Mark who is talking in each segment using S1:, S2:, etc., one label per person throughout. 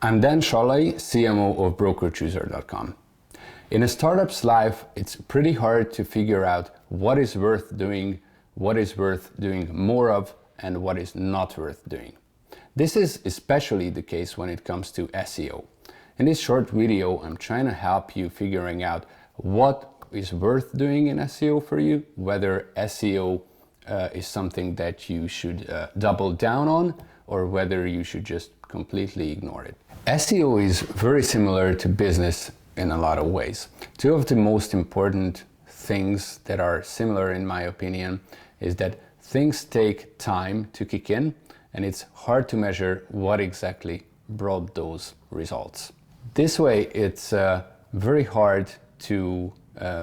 S1: I'm Dan Sallai, CMO of BrokerChooser.com. In a startup's life, it's pretty hard to figure out what is worth doing more of, and what is not worth doing. This is especially the case when it comes to SEO. In this short video, I'm trying to help you figuring out what is worth doing in SEO for you, whether SEO is something that you should double down on, or whether you should just completely ignore it. SEO is very similar to business in a lot of ways. Two of the most important things that are similar, in my opinion, is that things take time to kick in, and it's hard to measure what exactly brought those results. This way, it's very hard to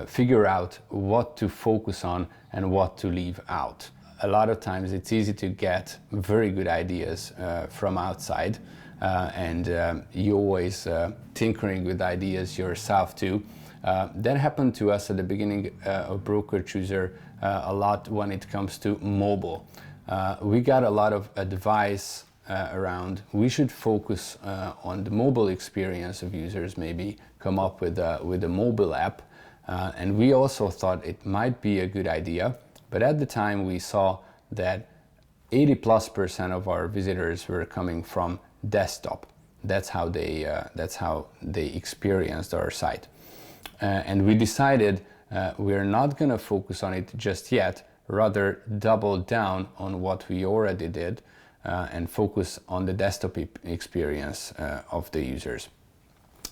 S1: figure out what to focus on and what to leave out. A lot of times it's easy to get very good ideas from outside, and you always tinkering with ideas yourself too. That happened to us at the beginning of BrokerChooser a lot when it comes to mobile. We got a lot of advice around we should focus on the mobile experience of users, maybe come up with a mobile app, and we also thought it might be a good idea. But at the time we saw that 80+% of our visitors were coming from desktop. That's how they experienced our site. And we decided we're not going to focus on it just yet, rather double down on what we already did and focus on the desktop experience of the users.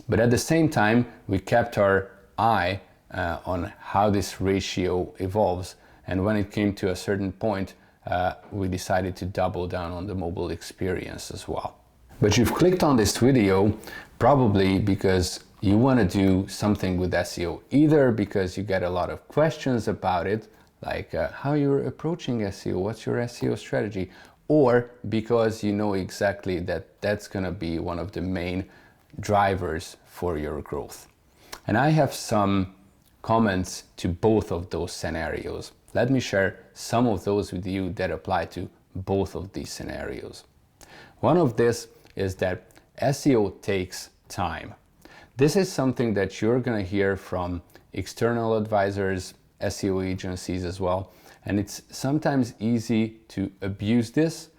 S1: But at the same time, we kept our eye on how this ratio evolves. And when it came to a certain point, we decided to double down on the mobile experience as well. But you've clicked on this video probably because you want to do something with SEO, either because you get a lot of questions about it, like how you're approaching SEO, what's your SEO strategy, or because you know exactly that that's going to be one of the main drivers for your growth. And I have some comments to both of those scenarios. Let me share some of those with you that apply to both of these scenarios. One of this is that SEO takes time. This is something that you're going to hear from external advisors, SEO agencies as well, and it's sometimes easy to abuse this,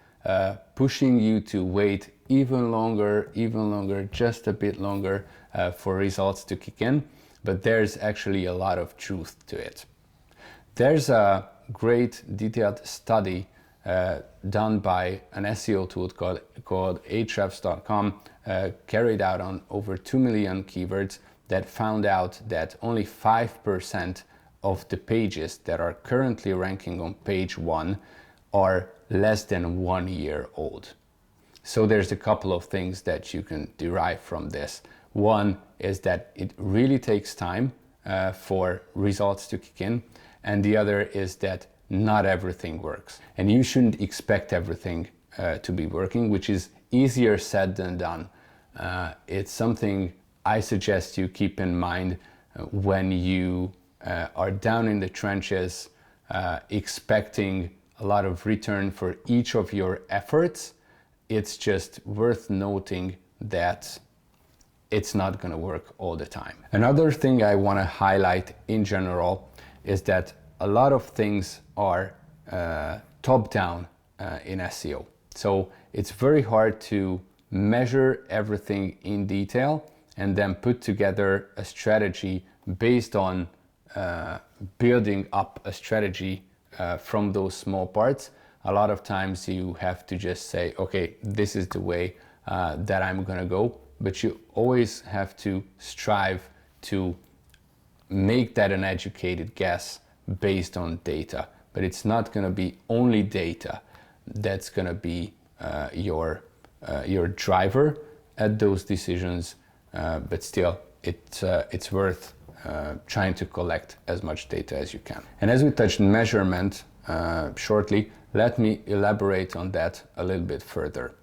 S1: pushing you to wait even longer, just a bit longer for results to kick in, but there's actually a lot of truth to it. There's a great detailed study done by an SEO tool called Ahrefs.com, carried out on over 2 million keywords, that found out that only 5% of the pages that are currently ranking on page 1 are less than 1 year old. So there's a couple of things that you can derive from this. One is that it really takes time for results to kick in, and the other is that not everything works. And you shouldn't expect everything to be working, which is easier said than done. It's something I suggest you keep in mind when you are down in the trenches, expecting a lot of return for each of your efforts. It's just worth noting that it's not going to work all the time. Another thing I want to highlight in general is that a lot of things are top-down in SEO. So it's very hard to measure everything in detail and then put together a strategy based on building up a strategy from those small parts. A lot of times you have to just say, okay, this is the way that I'm gonna go, but you always have to strive to make that an educated guess based on data. But it's not gonna be only data that's gonna be your driver at those decisions, but still it's worth trying to collect as much data as you can. And as we touched measurement shortly, let me elaborate on that a little bit further.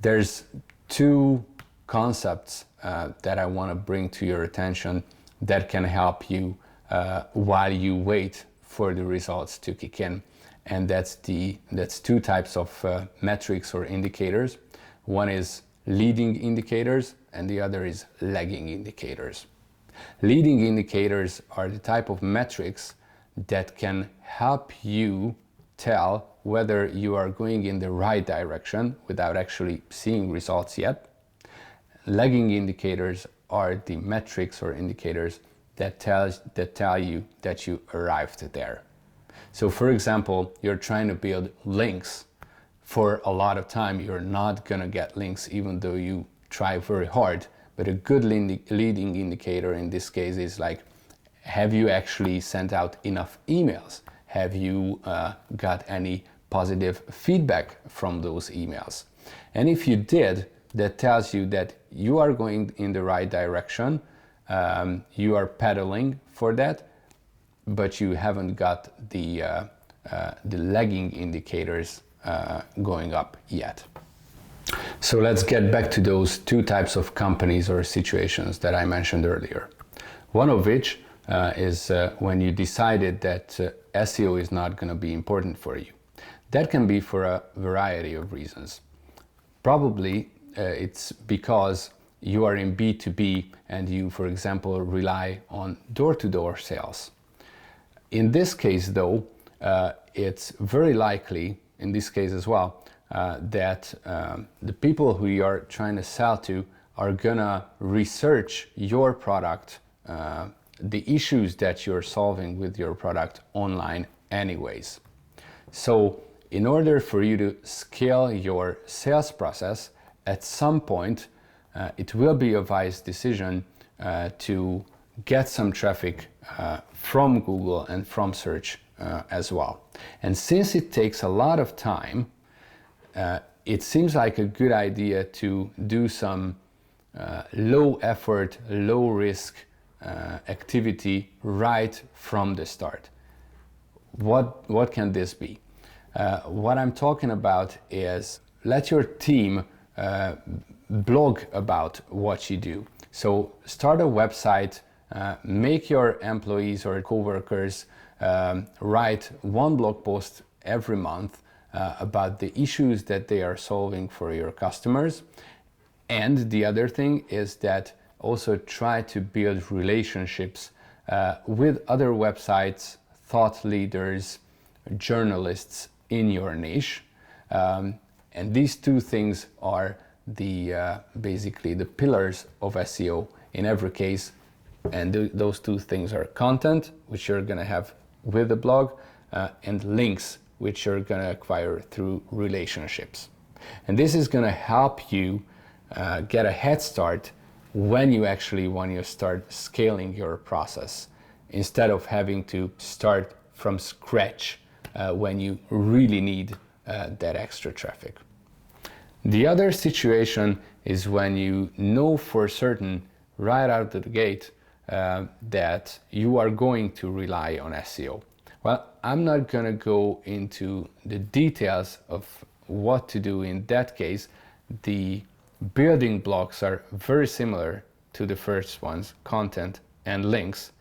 S1: There's two concepts that I want to bring to your attention that can help you while you wait for the results to kick in. And that's two types of metrics or indicators. One is leading indicators and the other is lagging indicators. Leading indicators are the type of metrics that can help you tell whether you are going in the right direction without actually seeing results yet. Lagging indicators are the metrics or indicators that tell you that you arrived there. So for example, you're trying to build links. For a lot of time, you're not gonna get links even though you try very hard. But a good leading indicator in this case is like, have you actually sent out enough emails? Have you got any positive feedback from those emails? And if you did, that tells you that you are going in the right direction. You are pedaling for that, but you haven't got the lagging indicators going up yet. So let's get back to those two types of companies or situations that I mentioned earlier. One of which is when you decided that SEO is not going to be important for you. That can be for a variety of reasons. Probably it's because you are in B2B and you, for example, rely on door-to-door sales. In this case, though, it's very likely, in this case as well, that the people who you are trying to sell to are gonna research your product, the issues that you're solving with your product online anyways. So in order for you to scale your sales process, at some point, it will be a wise decision to get some traffic from Google and from search as well. And since it takes a lot of time, it seems like a good idea to do some low effort, low risk activity right from the start. What can this be? What I'm talking about is let your team blog about what you do. So start a website, make your employees or coworkers write one blog post every month about the issues that they are solving for your customers. And the other thing is that also try to build relationships with other websites, thought leaders, journalists in your niche. And these two things are the basically the pillars of SEO in every case. And those two things are content, which you're going to have with the blog, and links, which you're going to acquire through relationships. And this is going to help you get a head start when you actually want to start scaling your process, instead of having to start from scratch when you really need that extra traffic. The other situation is when you know for certain right out of the gate that you are going to rely on SEO. Well, I'm not going to go into the details of what to do in that case. The building blocks are very similar to the first ones, content and links.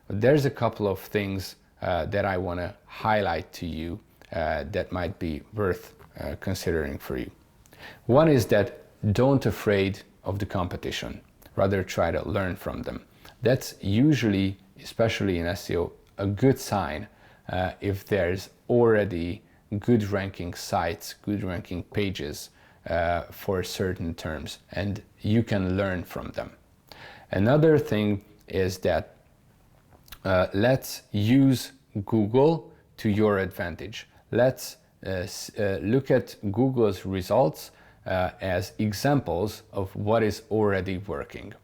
S1: But there's a couple of things that I want to highlight to you that might be worth considering for you. One is that don't afraid of the competition, rather try to learn from them. That's usually, especially in SEO, a good sign if there's already good ranking sites, good ranking pages for certain terms, and you can learn from them. Another thing is that let's use Google to your advantage. Let's look at Google's results as examples of what is already working.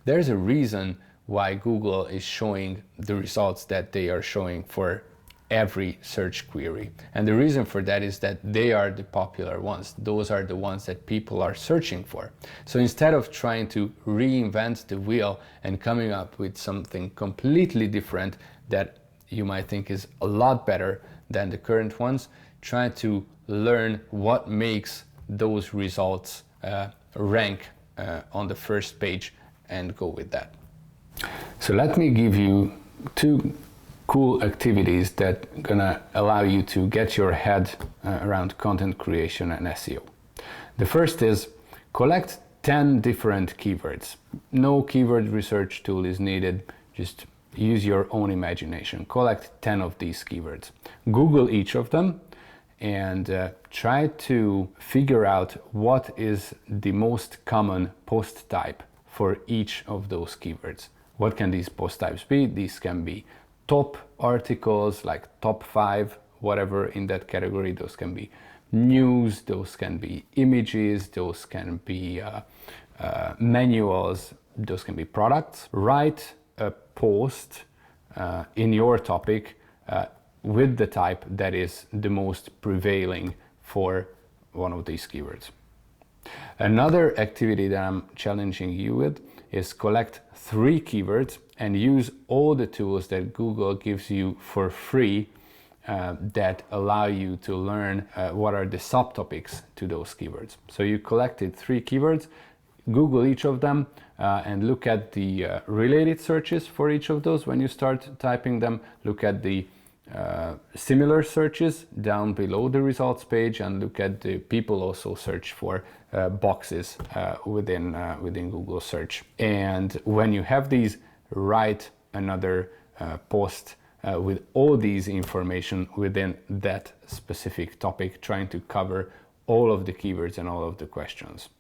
S1: There's a reason why Google is showing the results that they are showing for every search query. And the reason for that is that they are the popular ones. Those are the ones that people are searching for. So instead of trying to reinvent the wheel and coming up with something completely different that you might think is a lot better than the current ones, try to learn what makes those results rank on the first page and go with that. So let me give you two cool activities that gonna allow you to get your head around content creation and SEO. The first is collect 10 different keywords. No keyword research tool is needed. Just use your own imagination. Collect 10 of these keywords. Google each of them and try to figure out what is the most common post type for each of those keywords. What can these post types be? These can be top articles, like top 5, whatever in that category. Those can be news, those can be images, those can be manuals, those can be products. Write a post in your topic with the type that is the most prevailing for one of these keywords. Another activity that I'm challenging you with is collect 3 keywords and use all the tools that Google gives you for free that allow you to learn what are the subtopics to those keywords. So you collected 3 keywords, Google each of them and look at the related searches for each of those. When you start typing them, look at the similar searches down below the results page, and look at the people also search for boxes within Google search. And when you have these, write another post with all these information within that specific topic, trying to cover all of the keywords and all of the questions.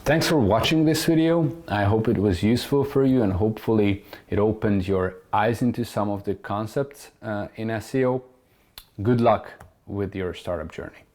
S1: Thanks for watching this video. I hope it was useful for you, and hopefully it opened your eyes into some of the concepts in SEO. Good luck with your startup journey.